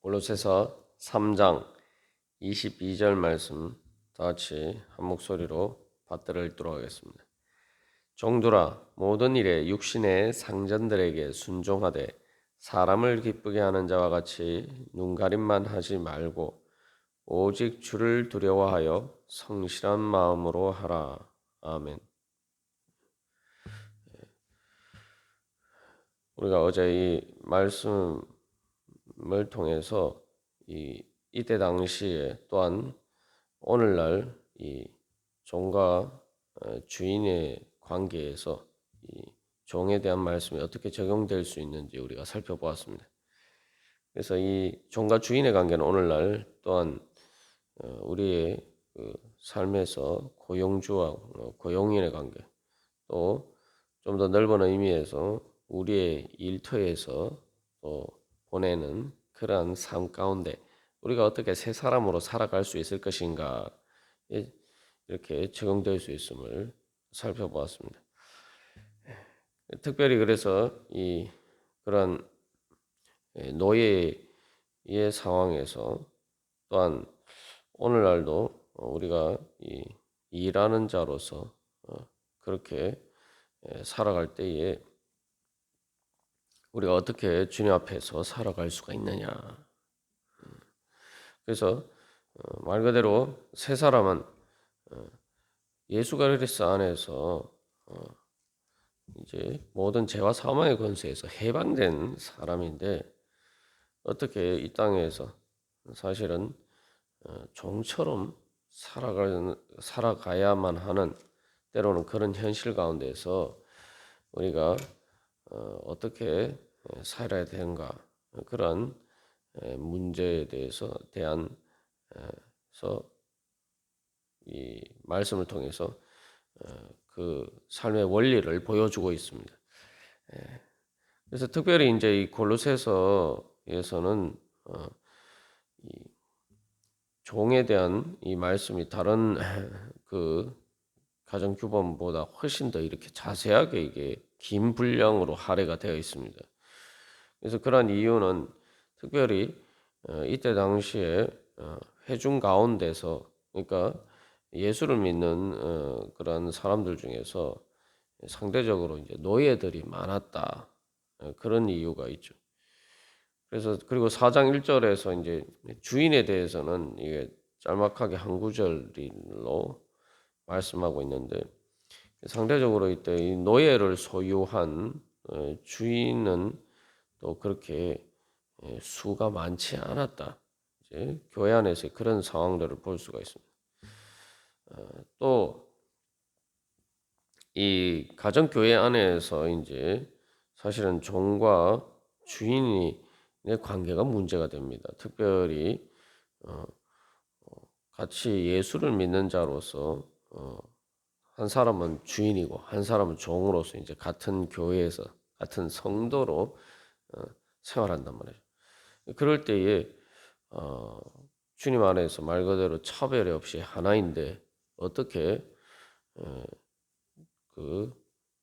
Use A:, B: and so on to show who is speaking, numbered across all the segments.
A: 골로새서 3장 22절 말씀 다 같이 한 목소리로 받들어 읽도록 하겠습니다. 종들아 모든 일에 육신의 상전들에게 순종하되 사람을 기쁘게 하는 자와 같이 눈가림만 하지 말고 오직 주를 두려워하여 성실한 마음으로 하라. 아멘. 우리가 어제 이 말씀을 통해서 이때 당시에 또한 오늘날 이 종과 주인의 관계에서 이 종에 대한 말씀이 어떻게 적용될 수 있는지 우리가 살펴보았습니다. 그래서 이 종과 주인의 관계는 오늘날 또한 우리의 그 삶에서 고용주와 고용인의 관계, 또 좀 더 넓은 의미에서 우리의 일터에서 또 보내는 그러한 삶 가운데 우리가 어떻게 새 사람으로 살아갈 수 있을 것인가 이렇게 적용될 수 있음을 살펴보았습니다. 특별히 그래서 이 그런 노예의 상황에서 또한 오늘날도 우리가 일하는 자로서 그렇게 살아갈 때에 우리가 어떻게 주님 앞에서 살아갈 수가 있느냐. 그래서 말 그대로 새 사람은 예수 그리스도 안에서 이제 모든 죄와 사망의 권세에서 해방된 사람인데 어떻게 이 땅에서 사실은 종처럼 살아가야만 하는 때로는 그런 현실 가운데서 우리가 어떻게 살아야 되는가 그런 문제에 대해서 이 말씀을 통해서 그 삶의 원리를 보여주고 있습니다. 그래서 특별히 이제 이 골로새서에서는 이 종에 대한 이 말씀이 다른 그 가정 규범보다 훨씬 더 이렇게 자세하게 이게 긴 분량으로 할애가 되어 있습니다. 그래서 그런 이유는 특별히 이때 당시에 회중 가운데서 그러니까 예수를 믿는 그런 사람들 중에서 상대적으로 이제 노예들이 많았다. 그런 이유가 있죠. 그래서 그리고 4장 1절에서 이제 주인에 대해서는 이게 짤막하게 한 구절로 말씀하고 있는데 상대적으로 이때 이 노예를 소유한 주인은 또 그렇게 수가 많지 않았다. 이제 교회 안에서 그런 상황들을 볼 수가 있습니다. 또 이 가정 교회 안에서 이제 사실은 종과 주인의 관계가 문제가 됩니다. 특별히 같이 예수를 믿는 자로서 한 사람은 주인이고 한 사람은 종으로서 이제 같은 교회에서 같은 성도로 생활한단 말이죠. 그럴 때에 주님 안에서 말 그대로 차별이 없이 하나인데 어떻게 그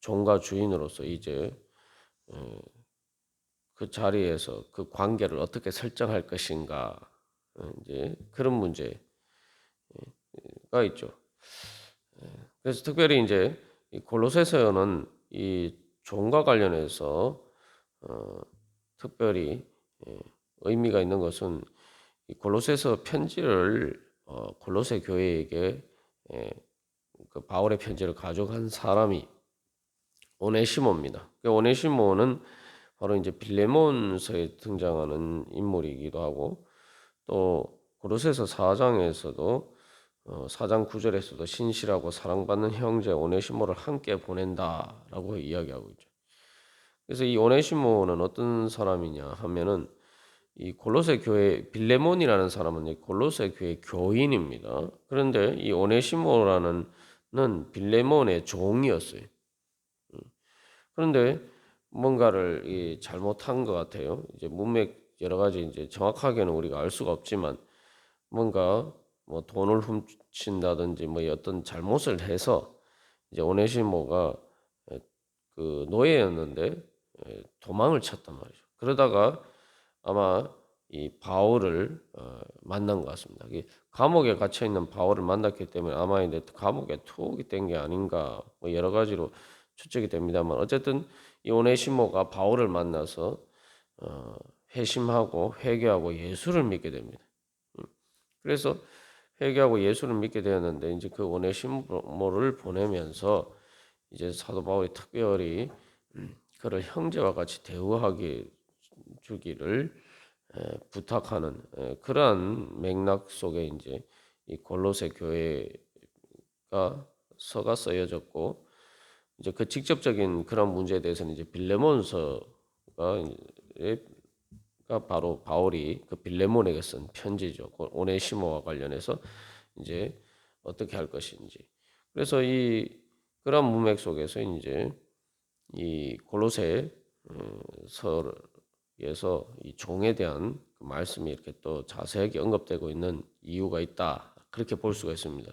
A: 종과 주인으로서 이제 그 자리에서 그 관계를 어떻게 설정할 것인가 이제 그런 문제가 있죠. 그래서 특별히 이제 이 골로새서는 이 종과 관련해서 특별히 의미가 있는 것은 이 골로새서 편지를 골로새 교회에게 그 바울의 편지를 가져간 사람이 오네시모입니다. 그 오네시모는 바로 이제 빌레몬서에 등장하는 인물이기도 하고 또 골로새서 4장에서도 4장 9절에서도 신실하고 사랑받는 형제 오네시모를 함께 보낸다라고 이야기하고 있죠. 그래서 이 오네시모는 어떤 사람이냐 하면은 이 골로새 교회 빌레몬이라는 사람은 이 골로새 교회 교인입니다. 그런데 이 오네시모라는 빌레몬의 종이었어요. 그런데 뭔가를 잘못한 것 같아요. 이제 문맥 여러 가지 이제 정확하게는 우리가 알 수가 없지만 뭔가 뭐 돈을 훔친다든지 뭐 어떤 잘못을 해서 이제 오네시모가 그 노예였는데 도망을 쳤단 말이죠. 그러다가 아마 이 바울을 만난 것 같습니다. 감옥에 갇혀 있는 바울을 만났기 때문에 아마 이제 감옥에 투옥이 된 게 아닌가 뭐 여러 가지로 추측이 됩니다만 어쨌든 이 오네시모가 바울을 만나서 회심하고 회개하고 예수를 믿게 됩니다. 그래서 회개하고 예수를 믿게 되었는데 이제 그 오네시모를 보내면서 이제 사도 바울이 특별히 그를 형제와 같이 대우하게 주기를 부탁하는 그러한 맥락 속에 이제 이 골로새 교회가 서가 쓰여졌고 이제 그 직접적인 그런 문제에 대해서는 이제 빌레몬서가 바로 바울이 그 빌레몬에게 쓴 편지죠. 오네시모와 관련해서 이제 어떻게 할 것인지. 그래서 이 그런 문맥 속에서 이제 이 골로새 서에서 이 종에 대한 그 말씀이 이렇게 또 자세하게 언급되고 있는 이유가 있다. 그렇게 볼 수가 있습니다.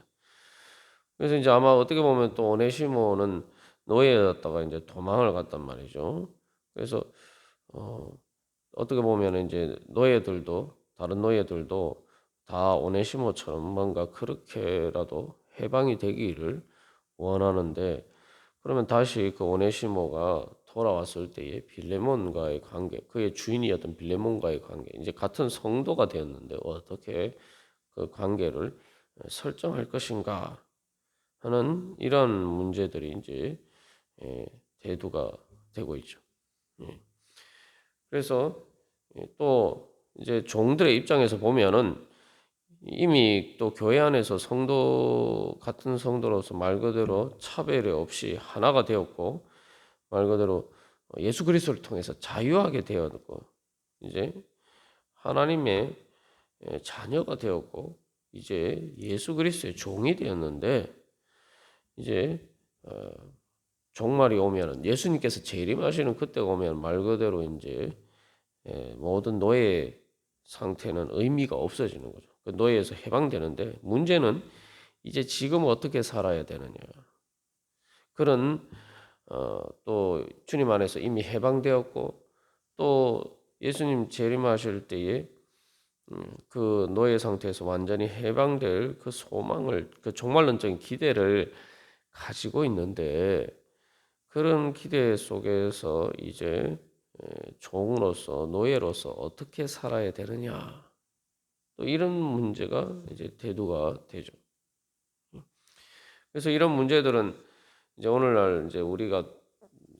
A: 그래서 이제 아마 어떻게 보면 또 오네시모는 노예였다가 이제 도망을 갔단 말이죠. 그래서 어떻게 보면 이제 노예들도 다른 노예들도 다 오네시모처럼 뭔가 그렇게라도 해방이 되기를 원하는데 그러면 다시 그 오네시모가 돌아왔을 때에 빌레몬과의 관계, 그의 주인이었던 빌레몬과의 관계, 이제 같은 성도가 되었는데 어떻게 그 관계를 설정할 것인가 하는 이런 문제들이 이제 대두가 되고 있죠. 예. 그래서 또 이제 종들의 입장에서 보면은 이미 또 교회 안에서 성도 같은 성도로서 말 그대로 차별이 없이 하나가 되었고 말 그대로 예수 그리스도를 통해서 자유하게 되었고 이제 하나님의 자녀가 되었고 이제 예수 그리스도의 종이 되었는데 이제 종말이 오면은 예수님께서 재림하시는 그때가 오면 말 그대로 이제 모든 노예 상태는 의미가 없어지는 거죠. 그 노예에서 해방되는데 문제는 이제 지금 어떻게 살아야 되느냐. 그런 또 주님 안에서 이미 해방되었고 또 예수님 재림하실 때에 그 노예 상태에서 완전히 해방될 그 소망을 그 종말론적인 기대를 가지고 있는데 그런 기대 속에서 이제 종으로서 노예로서 어떻게 살아야 되느냐 또 이런 문제가 이제 대두가 되죠. 그래서 이런 문제들은 이제 오늘날 이제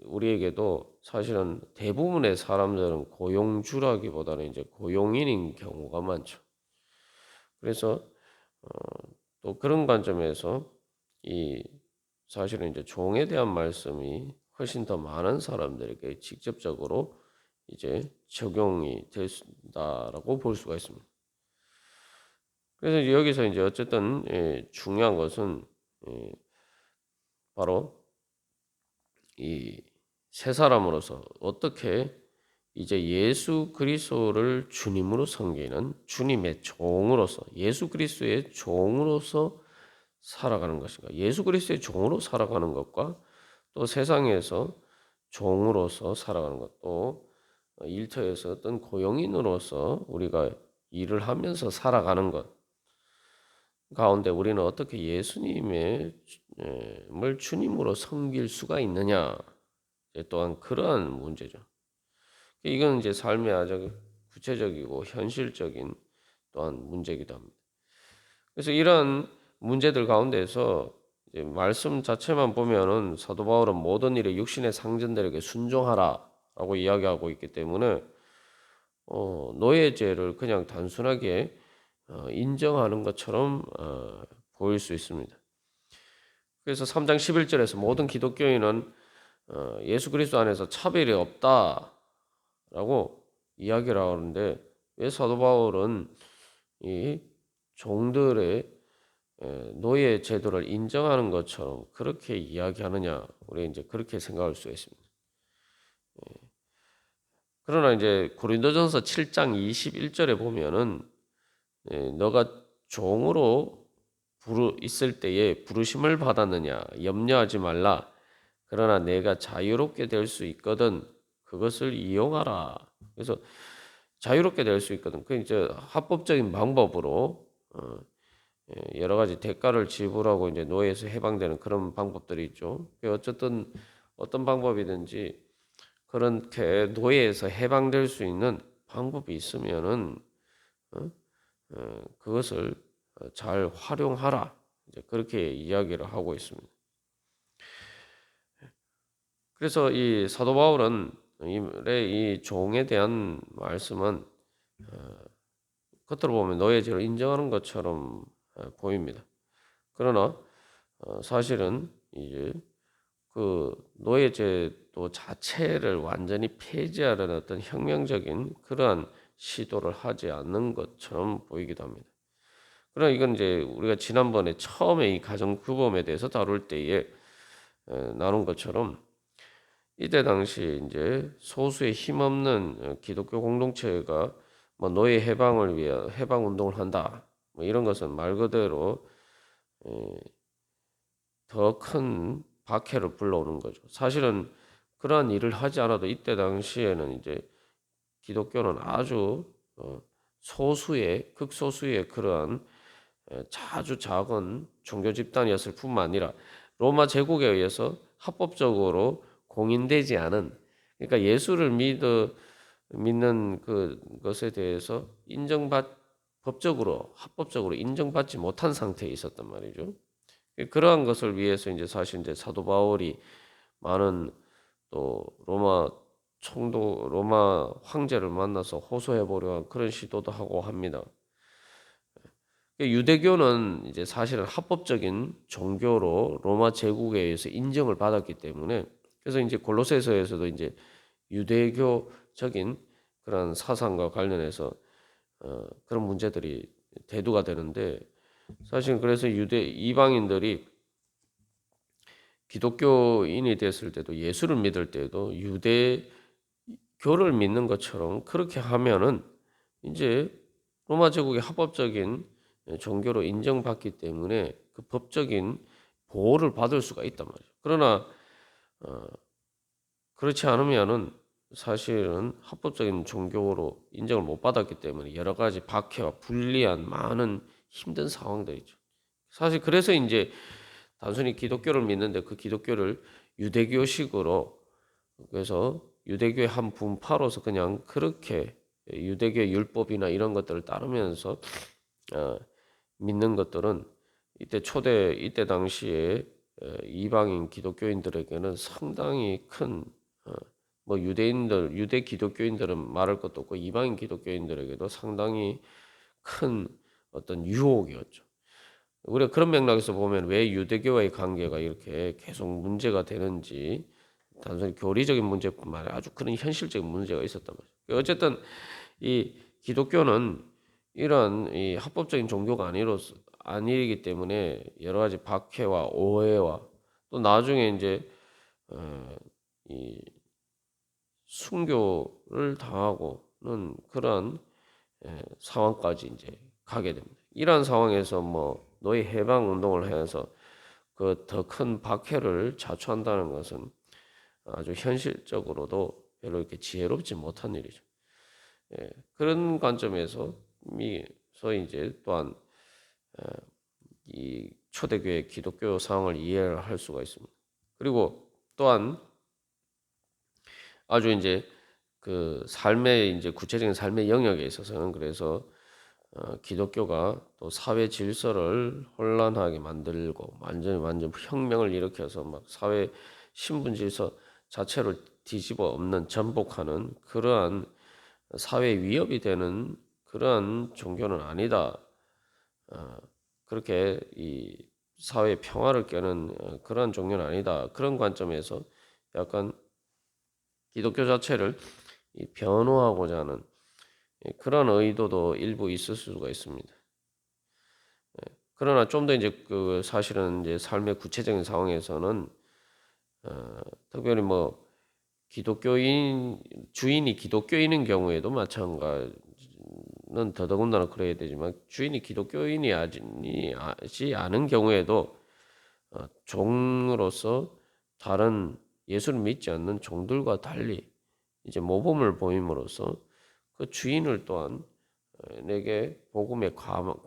A: 우리에게도 사실은 대부분의 사람들은 고용주라기보다는 이제 고용인인 경우가 많죠. 그래서 또 그런 관점에서 이 사실은 이제 종에 대한 말씀이 훨씬 더 많은 사람들에게 직접적으로 이제 적용이 된다라고 볼 수가 있습니다. 그래서 여기서 이제 어쨌든 중요한 것은 바로 이 새 사람으로서 어떻게 이제 예수 그리스도를 주님으로 섬기는 주님의 종으로서 예수 그리스도의 종으로서 살아가는 것인가? 예수 그리스도의 종으로 살아가는 것과 또 세상에서 종으로서 살아가는 것, 또 일터에서 어떤 고용인으로서 우리가 일을 하면서 살아가는 것 가운데 우리는 어떻게 예수님을 주님으로 섬길 수가 있느냐? 또한 그러한 문제죠. 이건 이제 삶의 아주 구체적이고 현실적인 또한 문제이기도 합니다. 그래서 이런 문제들 가운데서 이제 말씀 자체만 보면은 사도 바울은 모든 일에 육신의 상전들에게 순종하라라고 이야기하고 있기 때문에 노예제를 그냥 단순하게 인정하는 것처럼 보일 수 있습니다. 그래서 3장 11절에서 모든 기독교인은 예수 그리스도 안에서 차별이 없다라고 이야기를 하는데 왜 사도 바울은 이 종들의 노예 제도를 인정하는 것처럼 그렇게 이야기하느냐 우리 이제 그렇게 생각할 수 있습니다. 그러나 이제 고린도전서 7장 21절에 보면은 너가 종으로 있을 때에 부르심을 받았느냐 염려하지 말라. 그러나 내가 자유롭게 될 수 있거든 그것을 이용하라. 그래서 자유롭게 될 수 있거든. 그 이제 합법적인 방법으로 여러 가지 대가를 지불하고 이제 노예에서 해방되는 그런 방법들이 있죠. 어쨌든 어떤 방법이든지 그렇게 노예에서 해방될 수 있는 방법이 있으면은 어? 그것을 잘 활용하라. 이제 그렇게 이야기를 하고 있습니다. 그래서 이 사도 바울은 이 종에 대한 말씀은 겉으로 보면 노예 죄를 인정하는 것처럼 보입니다. 그러나 사실은 이제 그 노예제도 자체를 완전히 폐지하려는 어떤 혁명적인 그러한 시도를 하지 않는 것처럼 보이기도 합니다. 그러나 이건 이제 우리가 지난번에 처음에 이 가정규범에 대해서 다룰 때에 나눈 것처럼 이때 당시 이제 소수의 힘없는 기독교 공동체가 뭐 노예 해방을 위해 해방 운동을 한다. 뭐 이런 것은 말 그대로 더 큰 박해를 불러오는 거죠. 사실은 그러한 일을 하지 않아도 이때 당시에는 이제 기독교는 아주 소수의 극소수의 그러한 아주 작은 종교 집단이었을 뿐만 아니라 로마 제국에 의해서 합법적으로 공인되지 않은, 그러니까 예수를 믿는 그것에 대해서 법적으로 합법적으로 인정받지 못한 상태에 있었단 말이죠. 그러한 것을 위해서 이제 사실 이제 사도 바울이 많은 또 로마 황제를 만나서 호소해 보려 한 그런 시도도 하고 합니다. 유대교는 이제 사실은 합법적인 종교로 로마 제국에 의해서 인정을 받았기 때문에, 그래서 이제 골로새서에서도 이제 유대교적인 그런 사상과 관련해서 그런 문제들이 대두가 되는데, 사실 그래서 이방인들이 기독교인이 됐을 때도 예수를 믿을 때도 유대교를 믿는 것처럼 그렇게 하면은 이제 로마 제국의 합법적인 종교로 인정받기 때문에 그 법적인 보호를 받을 수가 있단 말이에요. 그러나 그렇지 않으면은 사실은 합법적인 종교로 인정을 못 받았기 때문에 여러 가지 박해와 불리한 많은 힘든 상황들이죠. 사실 그래서 이제 단순히 기독교를 믿는데 그 기독교를 유대교식으로, 그래서 유대교의 한 분파로서 그냥 그렇게 유대교의 율법이나 이런 것들을 따르면서 믿는 것들은 이때 당시에 이방인 기독교인들에게는 상당히 큰 뭐 유대 기독교인들은 말할 것도 없고 이방인 기독교인들에게도 상당히 큰 어떤 유혹이었죠. 우리가 그런 맥락에서 보면 왜 유대교와의 관계가 이렇게 계속 문제가 되는지, 단순히 교리적인 문제뿐만 아니라 아주 그런 현실적인 문제가 있었단 말이에요. 어쨌든 이 기독교는 이런 이 합법적인 종교가 아니기 때문에 여러 가지 박해와 오해와 또 나중에 이제 이 순교를 당하고는 그런 상황까지 이제 가게 됩니다. 이러한 상황에서 뭐 노예 해방 운동을 해서 그 더 큰 박해를 자초한다는 것은 아주 현실적으로도 별로 이렇게 지혜롭지 못한 일이죠. 그런 관점에서 소위 이제 또한 이 초대교회 기독교 상황을 이해를 할 수가 있습니다. 그리고 또한 아주 이제 그 삶의 이제 구체적인 삶의 영역에 있어서는 그래서 기독교가 또 사회 질서를 혼란하게 만들고 완전 혁명을 일으켜서 막 사회 신분 질서 자체를 뒤집어 엎는 전복하는 그러한 사회 위협이 되는 그러한 종교는 아니다. 그렇게 이 사회 평화를 깨는 그러한 종교는 아니다. 그런 관점에서 약간 기독교 자체를 변호하고자 하는 그런 의도도 일부 있을 수가 있습니다. 그러나 좀 더 이제 그 사실은 이제 삶의 구체적인 상황에서는 특별히 뭐 주인이 기독교인인 경우에도 마찬가지는 더더군다나 그래야 되지만 주인이 기독교인이 아지 않은 경우에도 종으로서 다른 예수를 믿지 않는 종들과 달리 이제 모범을 보임으로써 그 주인을 또한 내게 복음의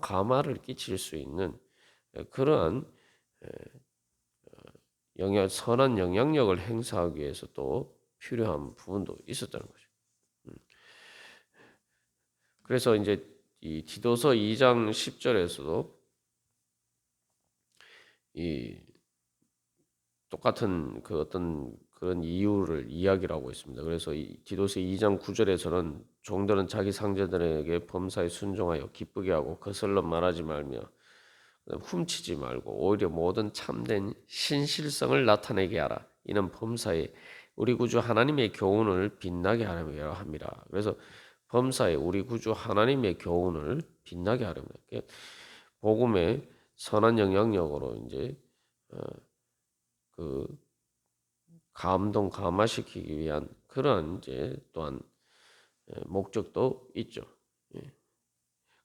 A: 감화를 끼칠 수 있는 그러한 선한 영향력을 행사하기 위해서 또 필요한 부분도 있었다는 거죠. 그래서 이제 이 디도서 2장 10절에서도 이 똑같은 그 어떤 그런 이유를 이야기를 하고 있습니다. 그래서 이 디도서 2장 9절에서는 종들은 자기 상제들에게 범사에 순종하여 기쁘게 하고 거슬러 말하지 말며 훔치지 말고 오히려 모든 참된 신실성을 나타내게 하라. 이는 범사에 우리 구주 하나님의 교훈을 빛나게 하려 함이라. 그래서 범사에 우리 구주 하나님의 교훈을 빛나게 하렵니다. 복음의 선한 영향력으로 이제 그 감화시키기 위한 그런 이제 또한 목적도 있죠.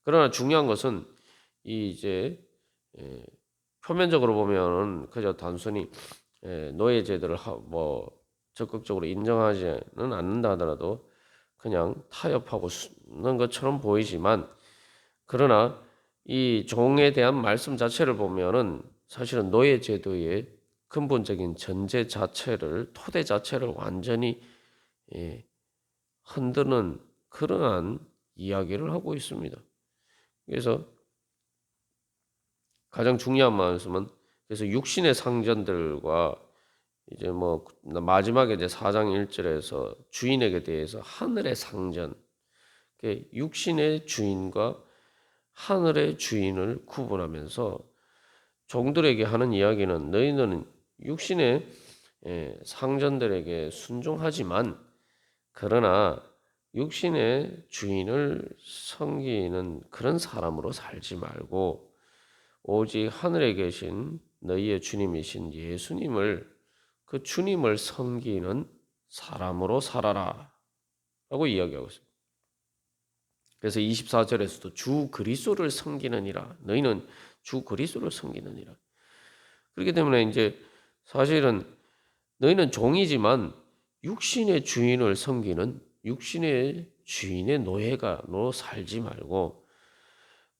A: 그러나 중요한 것은 이 이제 표면적으로 보면은 그저 단순히 노예 제도를 뭐 적극적으로 인정하지는 않는다 하더라도 그냥 타협하고는 것처럼 보이지만 그러나 이 종에 대한 말씀 자체를 보면은 사실은 노예 제도의 근본적인 전제 자체를 토대 자체를 완전히 흔드는 그러한 이야기를 하고 있습니다. 그래서 가장 중요한 말씀은 그래서 육신의 상전들과 이제 뭐 마지막에 이제 4장 1절에서 주인에게 대해서 하늘의 상전, 육신의 주인과 하늘의 주인을 구분하면서 종들에게 하는 이야기는 너희는 육신의 상전들에게 순종하지만 그러나 육신의 주인을 섬기는 그런 사람으로 살지 말고 오직 하늘에 계신 너희의 주님이신 예수님을 그 주님을 섬기는 사람으로 살아라 라고 이야기하고 있습니다. 그래서 24절에서도 주 그리스도를 섬기느니라. 너희는 주 그리스도를 섬기느니라. 그렇기 때문에 이제 사실은 너희는 종이지만 육신의 주인을 섬기는 육신의 주인의 노예가로 살지 말고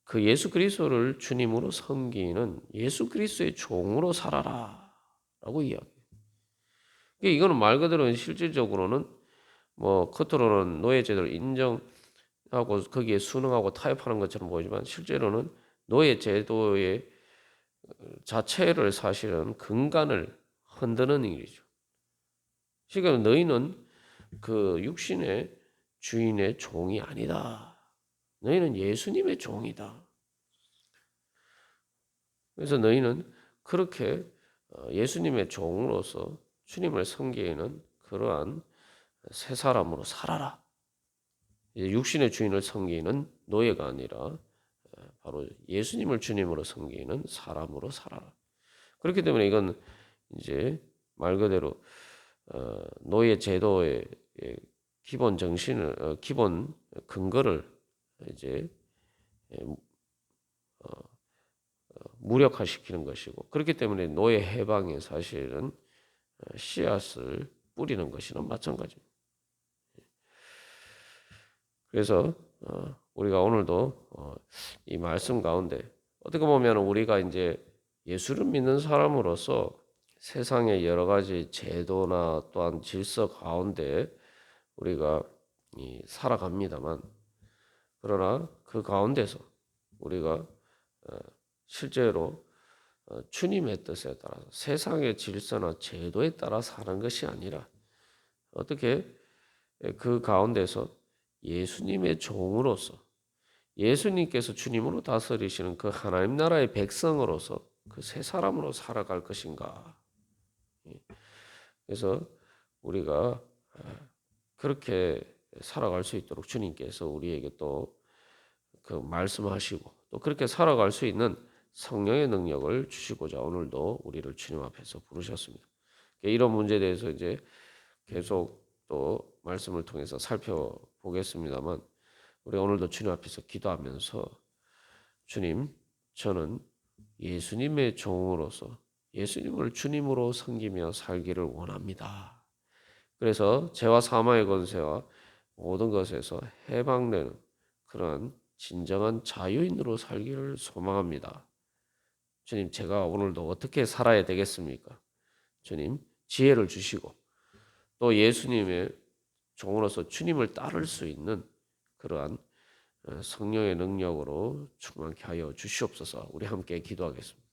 A: 그 예수 그리스도를 주님으로 섬기는 예수 그리스도의 종으로 살아라 라고 이야기해요. 이거는 말 그대로 실질적으로는 뭐 겉으로는 노예 제도를 인정하고 거기에 순응하고 타협하는 것처럼 보이지만 실제로는 노예 제도의 자체를 사실은 근간을 흔드는 일이죠. 그러니까 너희는 그 육신의 주인의 종이 아니다. 너희는 예수님의 종이다. 그래서 너희는 그렇게 예수님의 종으로서 주님을 섬기는 그러한 새 사람으로 살아라. 육신의 주인을 섬기는 노예가 아니라 바로 예수님을 주님으로 섬기는 사람으로 살아라. 그렇기 때문에 이건 이제 말 그대로 노예 제도의 기본 정신을 기본 근거를 이제 무력화시키는 것이고 그렇기 때문에 노예 해방에 사실은 씨앗을 뿌리는 것이나 마찬가지입니다. 그래서 우리가 오늘도 이 말씀 가운데 어떻게 보면 우리가 이제 예수를 믿는 사람으로서 세상의 여러 가지 제도나 또한 질서 가운데 우리가 살아갑니다만 그러나 그 가운데서 우리가 실제로 주님의 뜻에 따라서 세상의 질서나 제도에 따라 사는 것이 아니라 어떻게 그 가운데서 예수님의 종으로서 예수님께서 주님으로 다스리시는 그 하나님 나라의 백성으로서 그 새 사람으로 살아갈 것인가. 그래서 우리가 그렇게 살아갈 수 있도록 주님께서 우리에게 또 그 말씀하시고 또 그렇게 살아갈 수 있는 성령의 능력을 주시고자 오늘도 우리를 주님 앞에서 부르셨습니다. 이런 문제에 대해서 이제 계속 또 말씀을 통해서 살펴보겠습니다만 우리 오늘도 주님 앞에서 기도하면서 주님, 저는 예수님의 종으로서 예수님을 주님으로 섬기며 살기를 원합니다. 그래서 죄와 사망의 권세와 모든 것에서 해방되는 그런 진정한 자유인으로 살기를 소망합니다. 주님, 제가 오늘도 어떻게 살아야 되겠습니까? 주님, 지혜를 주시고 또 예수님의 종으로서 주님을 따를 수 있는 그러한 성령의 능력으로 충만케 하여 주시옵소서. 우리 함께 기도하겠습니다.